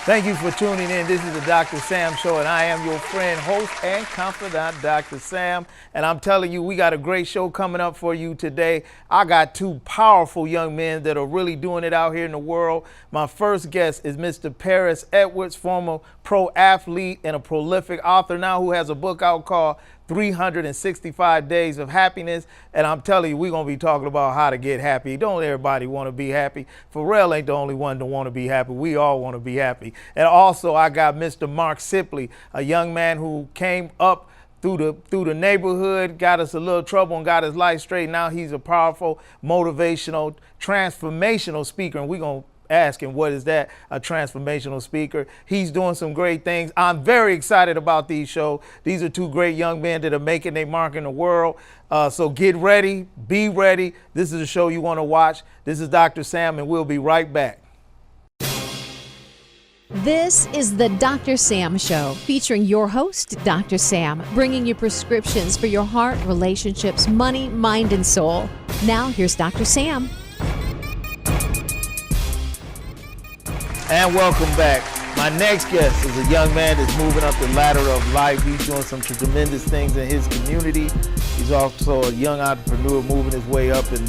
Thank you for tuning in. This is the Dr. Sam Show, and I am your friend, host, and confidant, Dr. Sam. And I'm telling you, we got a great show coming up for you today. I got two powerful young men that are really doing it out here in the world. My first guest is Mr. Paris Edwards, former pro athlete and a prolific author now who has a book out called 365 Days of Happiness. And I'm telling you, we're going to be talking about how to get happy. Don't everybody want to be happy. Pharrell ain't the only one to want to be happy. We all want to be happy. And also, I got Mr. Mark Cipley, a young man who came up through the neighborhood, got us a little trouble and got his life straight. Now he's a powerful, motivational, transformational speaker. And we're going to ask him, what is that, a transformational speaker? He's doing some great things. I'm very excited about these shows. These are two great young men that are making their mark in the world. So get ready, be ready. This is a show you want to watch. This is Dr. Sam, and we'll be right back. This is the Dr. Sam Show, featuring your host, Dr. Sam, bringing you prescriptions for your heart, relationships, money, mind, and soul. Now, here's Dr. Sam. And welcome back. My next guest is a young man that's moving up the ladder of life. He's doing some tremendous things in his community. He's also a young entrepreneur moving his way up in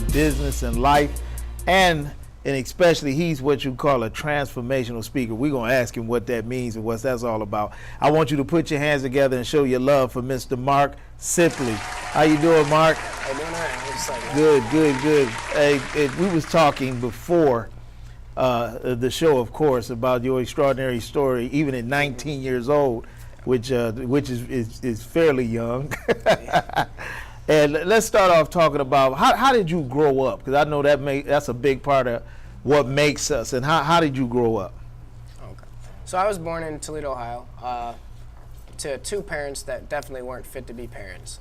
business and life. And especially, he's what you call a transformational speaker. We're going to ask him what that means and what that's all about. I want you to put your hands together and show your love for Mr. Mark Cipley. How you doing, Mark? I'm doing all right. I'm excited. Good. Hey, we was talking before the show, of course, about your extraordinary story, even at 19 years old, which is fairly young. And let's start off talking about how did you grow up? Because I know that's a big part of what makes us. And how did you grow up? Okay. So I was born in Toledo, Ohio, to two parents that definitely weren't fit to be parents.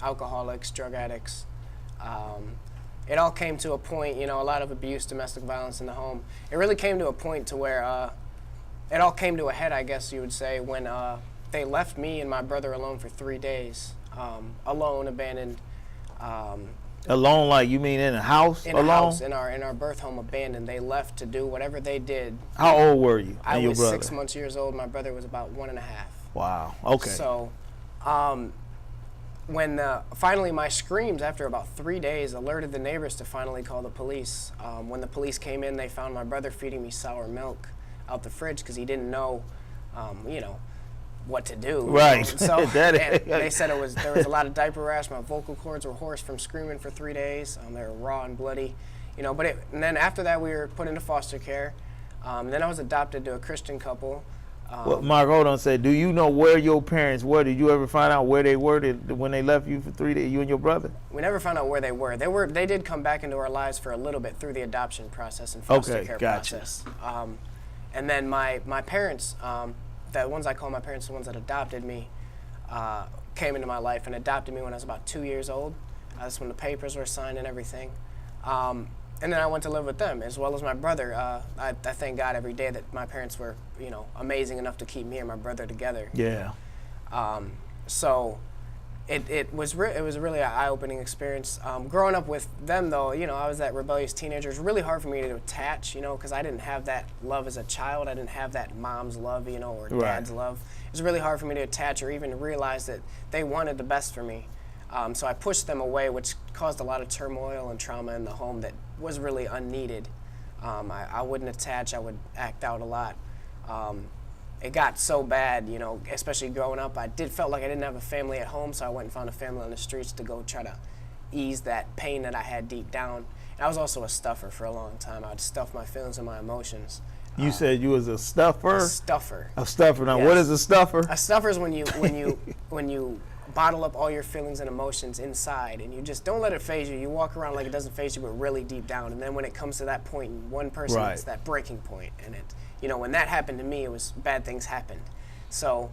Alcoholics, drug addicts. It all came to a point, a lot of abuse, domestic violence in the home. It really came to a point to where it all came to a head, I guess you would say, when they left me and my brother alone for 3 days. Alone, abandoned. Alone, like you mean in a house? In a house, in our birth home, abandoned. They left to do whatever they did. How old were you and your brother? I was 6 months old. My brother was about 1.5. Wow. Okay. So, when finally my screams after about 3 days alerted the neighbors to finally call the police. When the police came in, they found my brother feeding me sour milk out the fridge because he didn't know, what to do. Right. So they said there was a lot of diaper rash. My vocal cords were hoarse from screaming for 3 days. They were raw and bloody, and then after that we were put into foster care. Then I was adopted to a Christian couple. Well, Mark, hold on. Say, do you know where your parents were? Did you ever find out where they were when they left you for 3 days? You and your brother? We never found out where they were. They did come back into our lives for a little bit through the adoption process and foster care process. And then my parents. The ones I call my parents, the ones that adopted me, came into my life and adopted me when I was about 2 years old. That's when the papers were signed and everything. And then I went to live with them, as well as my brother. I thank God every day that my parents were, amazing enough to keep me and my brother together. Yeah. So it was really an eye-opening experience. Growing up with them, though, I was that rebellious teenager. It was really hard for me to attach, because I didn't have that love as a child. I didn't have that mom's love, or dad's love. It was really hard for me to attach or even realize that they wanted the best for me. So I pushed them away, which caused a lot of turmoil and trauma in the home that was really unneeded. I wouldn't attach. I would act out a lot. It got so bad, especially growing up. Felt like I didn't have a family at home, so I went and found a family on the streets to go try to ease that pain that I had deep down. And I was also a stuffer for a long time. I'd stuff my feelings and my emotions. You said you was a stuffer? A stuffer. A stuffer. Now, yes. What is a stuffer? A stuffer is when you bottle up all your feelings and emotions inside, and you just don't let it faze you. You walk around like it doesn't faze you, but really deep down. And then when it comes to that point in one person, it's that breaking point. And when that happened to me, it was bad things happened. So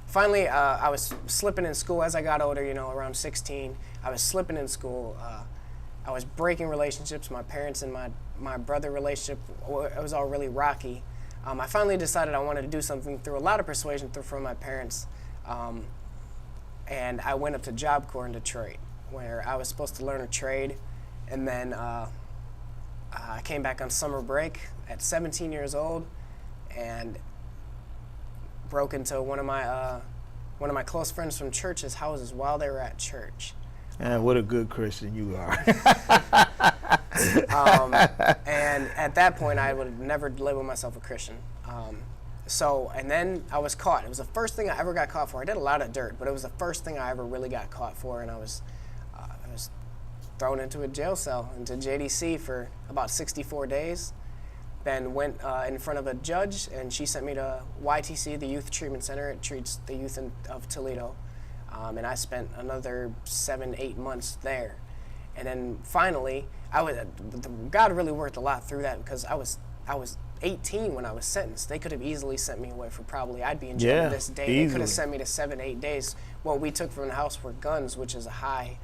finally, I was slipping in school as I got older, around 16. I was slipping in school. I was breaking relationships. My parents and my brother relationship, it was all really rocky. I finally decided I wanted to do something through a lot of persuasion from my parents. And I went up to Job Corps in Detroit, where I was supposed to learn a trade. And then I came back on summer break at 17 years old, and broke into one of my close friends from church's houses while they were at church. And what a good Christian you are. And at that point, I would never label myself a Christian. And then I was caught. It was the first thing I ever got caught for. I did a lot of dirt, but it was the first thing I ever really got caught for, and I was thrown into a jail cell, into JDC for about 64 days. Then went in front of a judge, and she sent me to YTC, the Youth Treatment Center. It treats the youth of Toledo. And I spent another 7-8 months there. And then finally, God really worked a lot through that, because I was 18 when I was sentenced. They could have easily sent me away for I'd be in jail to this day. Easily. They could have sent me to 7-8 days. What we took from the house were guns, which is a high,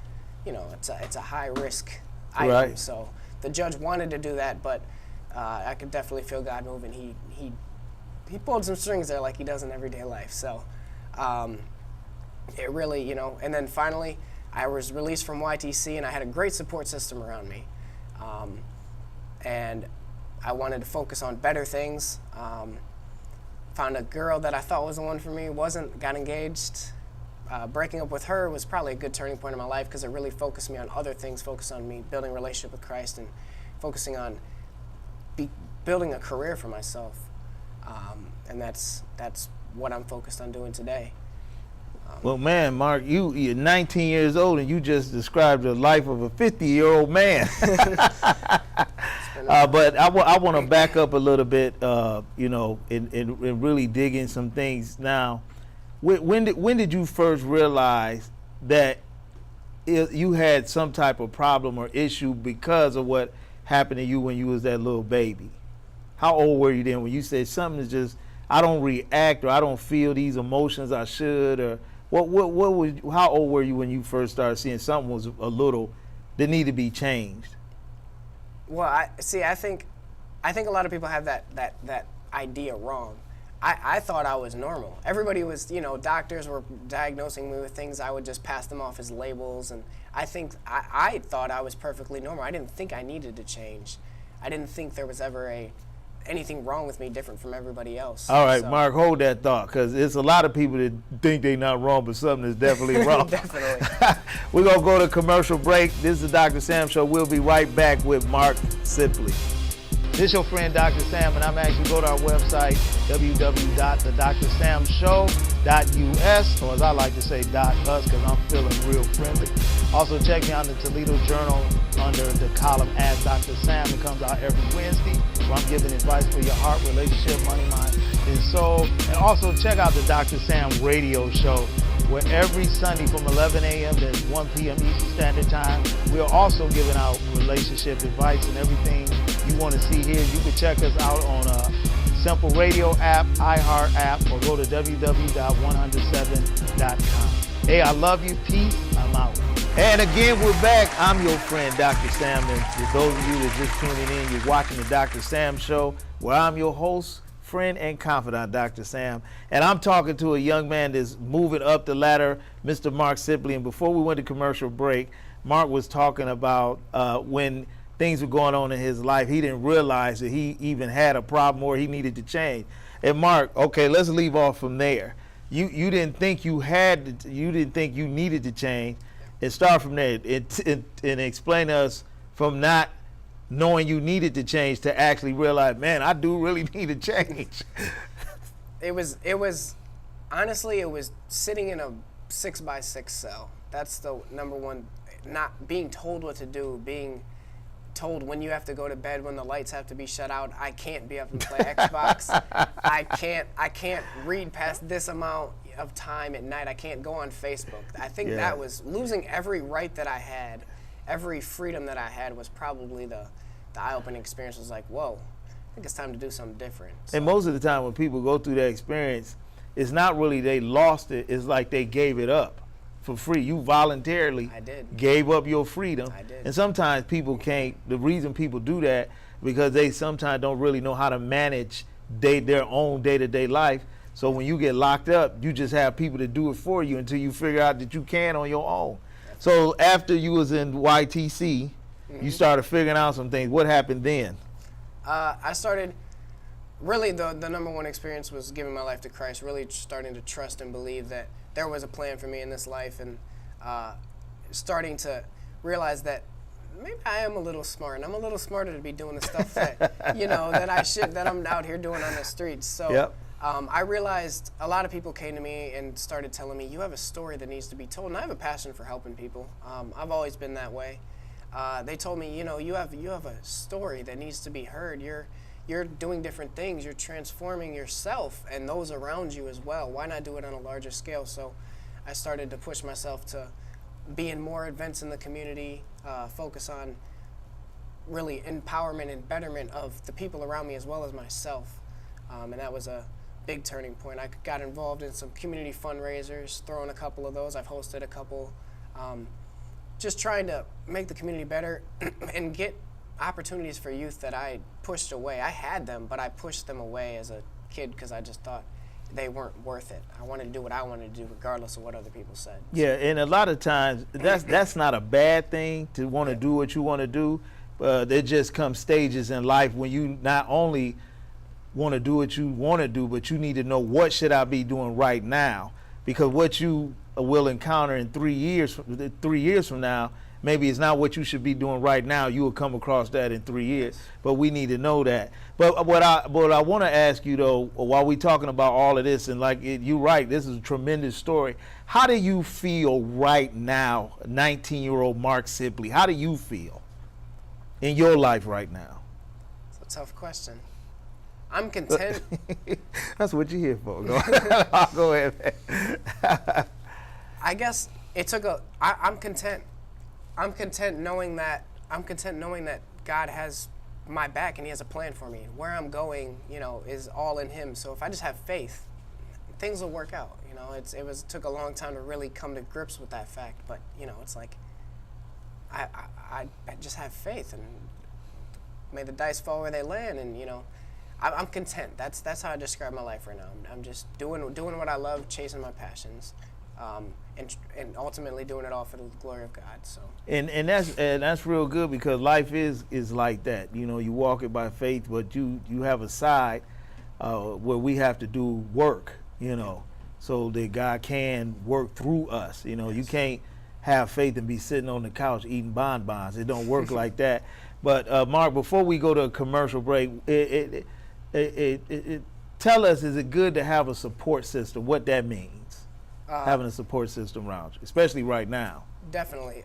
it's a high risk item. Right. So the judge wanted to do that, but I could definitely feel God moving. He pulled some strings there like he does in everyday life. So it really, and then finally I was released from YTC, and I had a great support system around me. And I wanted to focus on better things. Found a girl that I thought was the one for me, got engaged. Breaking up with her was probably a good turning point in my life, because it really focused me on other things, focused on me building a relationship with Christ and focusing on building a career for myself. And that's what I'm focused on doing today. Well, man, Mark, you're 19 years old, and you just described the life of a 50-year-old man. But I want to back up a little bit, and really dig in some things. Now, when did you first realize that you had some type of problem or issue because of what happened to you when you was that little baby? How old were you then when you said something is just, I don't react, or I don't feel these emotions I should, or how old were you when you first started seeing something was a little that needed to be changed? Well, I think a lot of people have that idea wrong. I thought I was normal. Everybody was, doctors were diagnosing me with things. I would just pass them off as labels, and I thought I was perfectly normal. I didn't think I needed to change. I didn't think there was ever anything wrong with me different from everybody else. All right, so, Mark, hold that thought, because it's a lot of people that think they're not wrong, but something is definitely wrong. Definitely. We're going to go to commercial break. This is the Dr. Sam Show. We'll be right back with Mark Cipley. This is your friend, Dr. Sam, and I'm actually go to our website, www.thedrsamshow.us, or as I like to say, .us, because I'm feeling real friendly. Also, check me out in the Toledo Journal under the column Ask Dr. Sam. It comes out every Wednesday, where I'm giving advice for your heart, relationship, money, mind, and soul. And also, check out the Dr. Sam radio show, where every Sunday from 11 a.m. to 1 p.m. Eastern Standard Time, we are also giving out relationship advice and everything you want to see here. You can check us out on a Simple Radio app, iHeart app, or go to www.107.com. Hey, I love you. Peace. I'm out. And again, we're back. I'm your friend, Dr. Sam. And for those of you that just tuning in, you're watching the Dr. Sam Show, where I'm your host, friend, and confidant, Dr. Sam. And I'm talking to a young man that's moving up the ladder, Mr. Mark Cipley. And before we went to commercial break, Mark was talking about when things were going on in his life, he didn't realize that he even had a problem or he needed to change. And Mark, okay, let's leave off from there. You didn't think you didn't think you needed to change, and start from there and explain to us from not knowing you needed to change to actually realize, man, I do really need to change. It was honestly, it was sitting in a 6x6 cell. That's the number one. Not being told what to do, being told when you have to go to bed, when the lights have to be shut out. I can't be up and play Xbox. I can't read past this amount of time at night. I can't go on Facebook. I think that was losing every right that I had, every freedom that I had was probably the eye-opening experience. Was like, whoa, I think it's time to do something different. So. And most of the time when people go through that experience, it's not really they lost it, it's like they gave it up for free. You voluntarily gave up your freedom. I did. And sometimes people can't, the reason people do that, because they sometimes don't really know how to manage their own day-to-day life. So when you get locked up, you just have people to do it for you until you figure out that you can on your own. So after you was in YTC, you started figuring out some things. What happened then? I started, really the number one experience was giving my life to Christ, really starting to trust and believe that there was a plan for me in this life, and starting to realize that maybe I am a little smart, and I'm a little smarter to be doing the stuff that, that I'm out here doing on the streets. So Yep. I realized a lot of people came to me and started telling me, you have a story that needs to be told, and I have a passion for helping people. I've always been that way. They told me, you have a story that needs to be heard. You're doing different things. You're transforming yourself and those around you as well. Why not do it on a larger scale? So I started to push myself to be in more events in the community, focus on really empowerment and betterment of the people around me as well as myself. And that was a big turning point. I got involved in some community fundraisers, throwing a couple of those. I've hosted a couple. Just trying to make the community better and get opportunities for youth that I pushed away. I had them, but I pushed them away as a kid because I just thought they weren't worth it. I wanted to do what I wanted to do regardless of what other people said. Yeah, and a lot of times that's not a bad thing to want to do what you want to do. There just come stages in life when you not only want to do what you want to do, but you need to know what should I be doing right now, because what you will encounter in 3 years from now, maybe it's not what you should be doing right now. You will come across that in 3 years, but we need to know that. But what I want to ask you though, while we're talking about all of this, and you're right, this is a tremendous story. How do you feel right now, 19-year-old Mark Cipley? How do you feel in your life right now? It's a tough question. I'm content. That's what you're here for. Go ahead. I guess it took I'm content. I'm content knowing that God has my back and He has a plan for me. Where I'm going, is all in Him. So if I just have faith, things will work out. It took a long time to really come to grips with that fact. But it's like I just have faith, and may the dice fall where they land, and I'm content. That's how I describe my life right now. I'm just doing what I love, chasing my passions, and ultimately doing it all for the glory of God. So. And that's real good, because life is like that. You walk it by faith, but you have a side where we have to do work. So that God can work through us. You can't have faith and be sitting on the couch eating bonbons. It don't work like that. But Mark, before we go to a commercial break, tell us, is it good to have a support system? What that means, having a support system around you, especially right now. Definitely.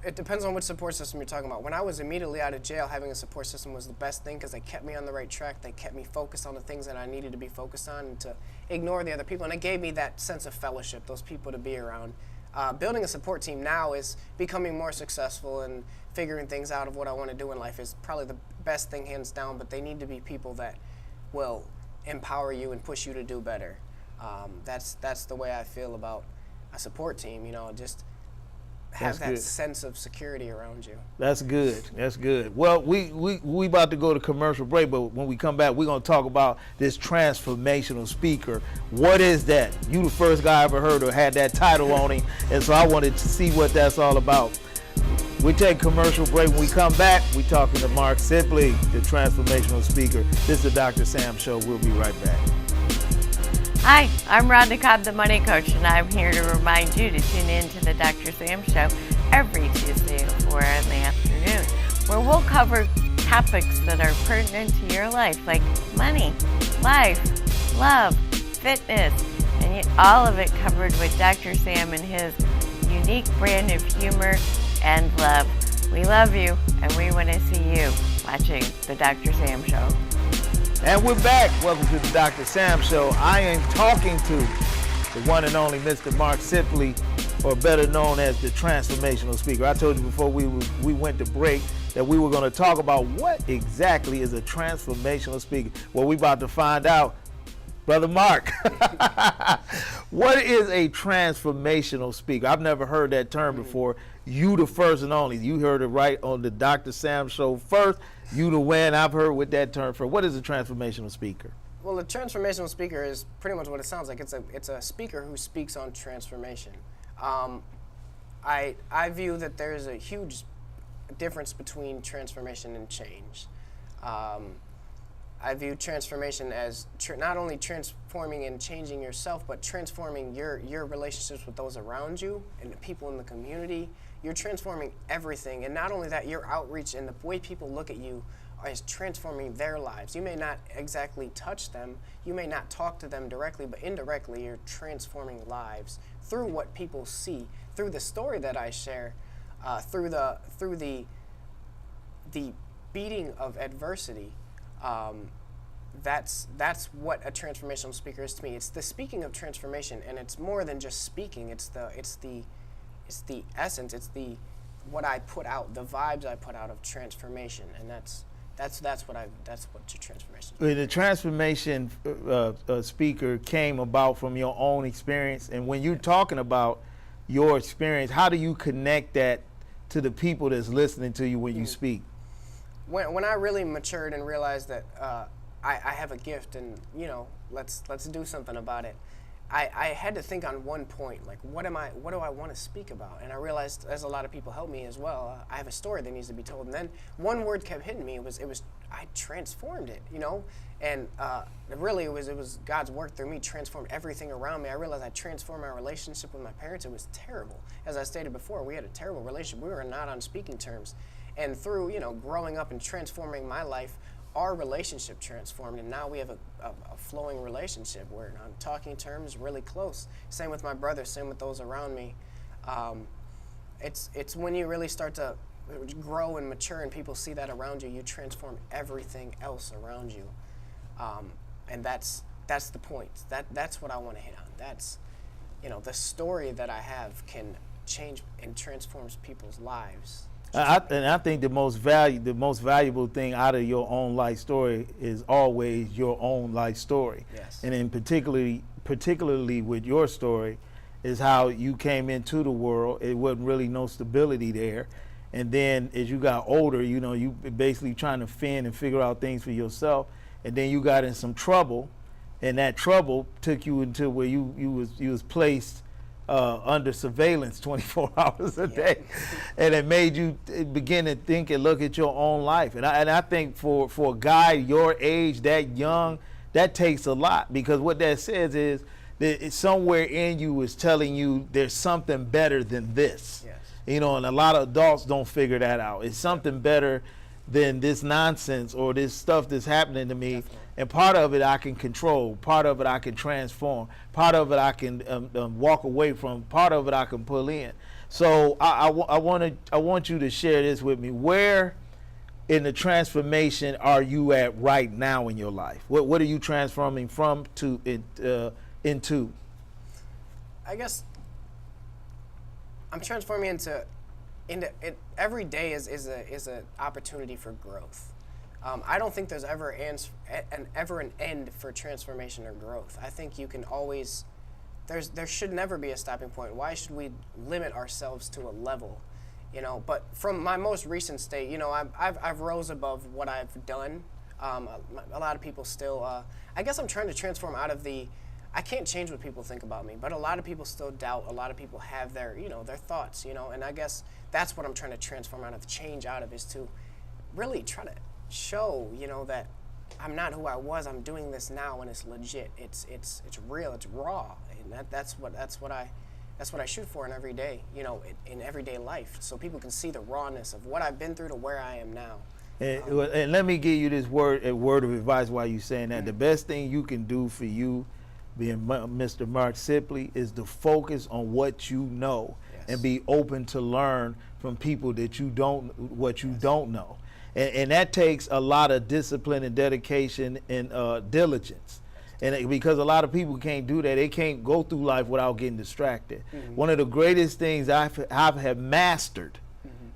It depends on which support system you're talking about. When I was immediately out of jail, having a support system was the best thing, because they kept me on the right track. They kept me focused on the things that I needed to be focused on, and to ignore the other people. And it gave me that sense of fellowship, those people to be around. Building a support team now is becoming more successful, and figuring things out of what I want to do in life is probably the best thing, hands down. But they need to be people that will empower you and push you to do better. That's the way I feel about a support team. Just have that sense of security around you. That's good. That's good. Well, we about to go to commercial break, but when we come back, we're going to talk about this transformational speaker. What is that? You the first guy I ever heard of had that title on him, and so I wanted to see what that's all about. We take commercial break. When we come back, we're talking to Mark Cipley, the transformational speaker. This is the Dr. Sam Show. We'll be right back. Hi, I'm Rhonda Cobb, the Money Coach, and I'm here to remind you to tune in to the Dr. Sam Show every Tuesday at 4 in the afternoon, where we'll cover topics that are pertinent to your life, like money, life, love, fitness, and all of it covered with Dr. Sam and his unique brand of humor and love. We love you, and we want to see you watching the Dr. Sam Show. And we're back. Welcome to the Dr. Sam Show. I am talking to the one and only Mr. Mark Cipley, or better known as the transformational speaker. I told you before we went to break that we were going to talk about what exactly is a transformational speaker. Well, we're about to find out. Brother Mark, what is a transformational speaker? I've never heard that term before. You the first and only. You heard it right on the Dr. Sam Show first. You the one I've heard with that term for. What is a transformational speaker? Well, a transformational speaker is pretty much what it sounds like. It's a speaker who speaks on transformation. I view that there is a huge difference between transformation and change. I view transformation as not only transforming and changing yourself, but transforming your relationships with those around you and the people in the community. You're transforming everything, and not only that, your outreach and the way people look at you is transforming their lives. You may not exactly touch them, you may not talk to them directly, but indirectly you're transforming lives through what people see, through the story that I share, through the beating of adversity. That's what a transformational speaker is to me. It's the speaking of transformation, and it's more than just speaking. It's the essence. It's what I put out, the vibes I put out of transformation, and that's what your transformation is. The transformation speaker came about from your own experience, and when you're talking about your experience, how do you connect that to the people that's listening to you when you speak? When I really matured and realized that I have a gift, and let's do something about it, I had to think on one point, like what do I want to speak about? And I realized, as a lot of people help me as well, I have a story that needs to be told. And then one word kept hitting me. It was I transformed it, and really it was God's work through me transformed everything around me. I realized I transformed my relationship with my parents. It was terrible. As I stated before, we had a terrible relationship. We were not on speaking terms. And through growing up and transforming my life, our relationship transformed, and now we have a flowing relationship. We're on talking terms, really close. Same with my brother, same with those around me. It's when you really start to grow and mature and people see that around you, you transform everything else around you. And that's the point. That's what I want to hit on. That's, the story that I have can change and transforms people's lives. I think the most valuable thing out of your own life story is always your own life story. Yes. And then particularly with your story is how you came into the world. It wasn't really no stability there. And then as you got older, you basically trying to fend and figure out things for yourself. And then you got in some trouble, and that trouble took you into where you was placed under surveillance 24 hours a day. And it made you begin to think and look at your own life. And I think for a guy your age, that young, that takes a lot, because what that says is that it's somewhere in you is telling you there's something better than this. Yes. And a lot of adults don't figure that out. It's something better than this nonsense or this stuff that's happening to me. Definitely. And part of it I can control, part of it I can transform, part of it I can walk away from, part of it I can pull in. So I want you to share this with me. Where in the transformation are you at right now in your life? What are you transforming from to into? I guess I'm transforming into it. Every day is an opportunity for growth. I don't think there's ever an end for transformation or growth. I think you can always, there should never be a stopping point. Why should we limit ourselves to a level? But from my most recent state, I've rose above what I've done. A lot of people still, I guess I'm trying to transform out of I can't change what people think about me, but a lot of people still doubt. A lot of people have their thoughts, and I guess that's what I'm trying to transform out of, change out of, is to really try to show, that I'm not who I was. I'm doing this now, and it's legit. It's real. It's raw, and that's what I shoot for in every day, in everyday life, so people can see the rawness of what I've been through to where I am now. And let me give you this word of advice while you're saying that. Mm-hmm. The best thing you can do for you, being Mr. Mark Cipley, is to focus on what you know. Yes. And be open to learn from people that you don't know. And that takes a lot of discipline and dedication and diligence. And because a lot of people can't do that, they can't go through life without getting distracted. Mm-hmm. One of the greatest things I have mastered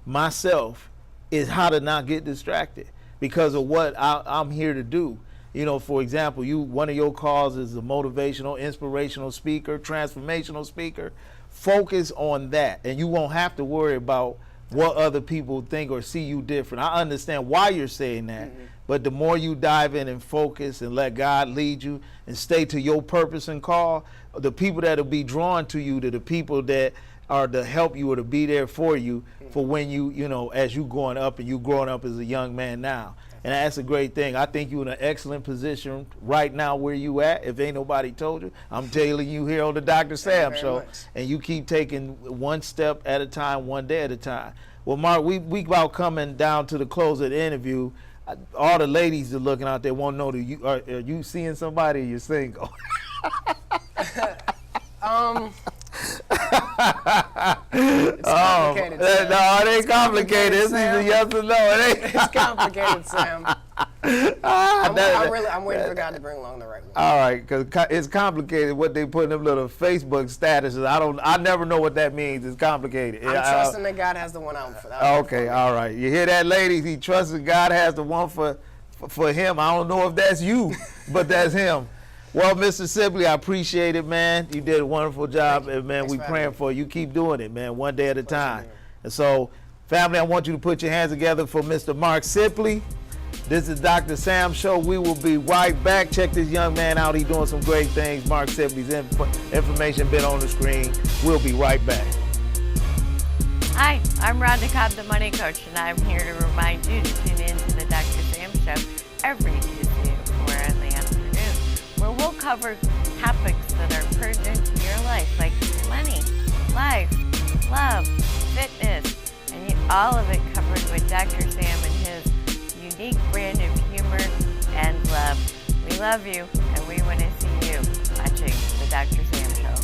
myself is how to not get distracted because of what I'm here to do. For example, one of your calls is a motivational, inspirational speaker, transformational speaker. Focus on that, and you won't have to worry about what other people think or see you different. I understand why you're saying that, but the more you dive in and focus and let God lead you and stay to your purpose and call, the people that will be drawn to you, to the people that are to help you or to be there for you for when you as you growing up and you growing up as a young man now. And that's a great thing. I think you're in an excellent position right now where you at. If ain't nobody told you, I'm telling you here on the Dr. Sam Show. Much. And you keep taking one step at a time, one day at a time. Well, Mark, we about coming down to the close of the interview. All the ladies are looking out there want to know, are you seeing somebody or you're single? It's complicated, Sam. No, it ain't complicated. It's either yes or no. It ain't. It's complicated, Sam. I'm waiting for God to bring along the right one. All right, because it's complicated what they put in them little Facebook statuses. I never know what that means. It's complicated. I'm trusting that God has the one out for that. Okay, all right. You hear that, ladies? He trusts that God has the one for him. I don't know if that's you, but that's him. Well, Mr. Cipley, I appreciate it, man. You did a wonderful job, and man, we praying for you. Keep doing it, man, one day at a time. And so, family, I want you to put your hands together for Mr. Mark Cipley. This is Dr. Sam Show. We will be right back. Check this young man out. He's doing some great things. Mark Cipley's information been on the screen. We'll be right back. Hi, I'm Rhonda Cobb, the Money Coach, and I'm here to remind you to tune in to the Dr. Sam Show every Tuesday at 4 in the afternoon, where we'll cover topics that are pertinent to your life, like money, life, love, fitness, and all of it covered with Dr. Sam and his unique brand of humor and love. We love you, and we want to see you watching the Dr. Sam Show.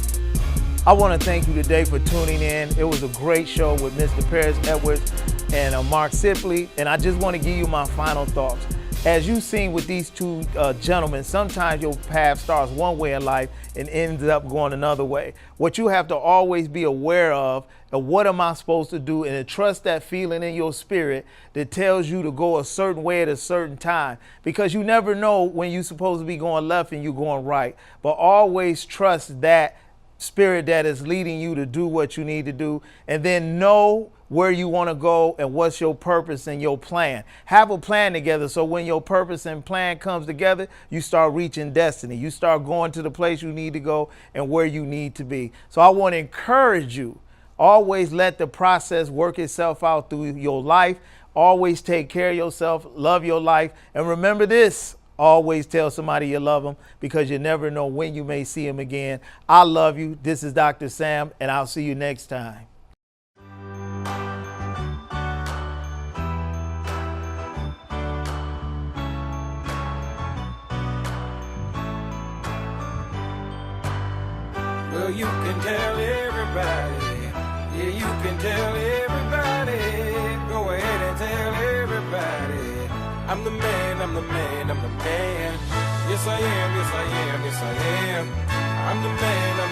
I want to thank you today for tuning in. It was a great show with Mr. Paris Edwards and Mark Cipley, and I just want to give you my final thoughts. As you've seen with these two gentlemen, sometimes your path starts one way in life and ends up going another way. What you have to always be aware of what am I supposed to do, and to trust that feeling in your spirit that tells you to go a certain way at a certain time, because you never know when you're supposed to be going left and you're going right. But always trust that spirit that is leading you to do what you need to do, and then know where you want to go and what's your purpose and your plan. Have a plan together, so when your purpose and plan comes together, you start reaching destiny. You start going to the place you need to go and where you need to be. So I want to encourage you, always let the process work itself out through your life. Always take care of yourself, love your life, and remember this: always tell somebody you love them, because you never know when you may see them again. I love you. This is Dr. Sam, and I'll see you next time. Well, you can tell everybody. Yeah, you can tell everybody. Go ahead and tell everybody. I'm the man, I'm the man, I'm the man. Yes, I am, yes, I am, yes, I am. I'm the man, I'm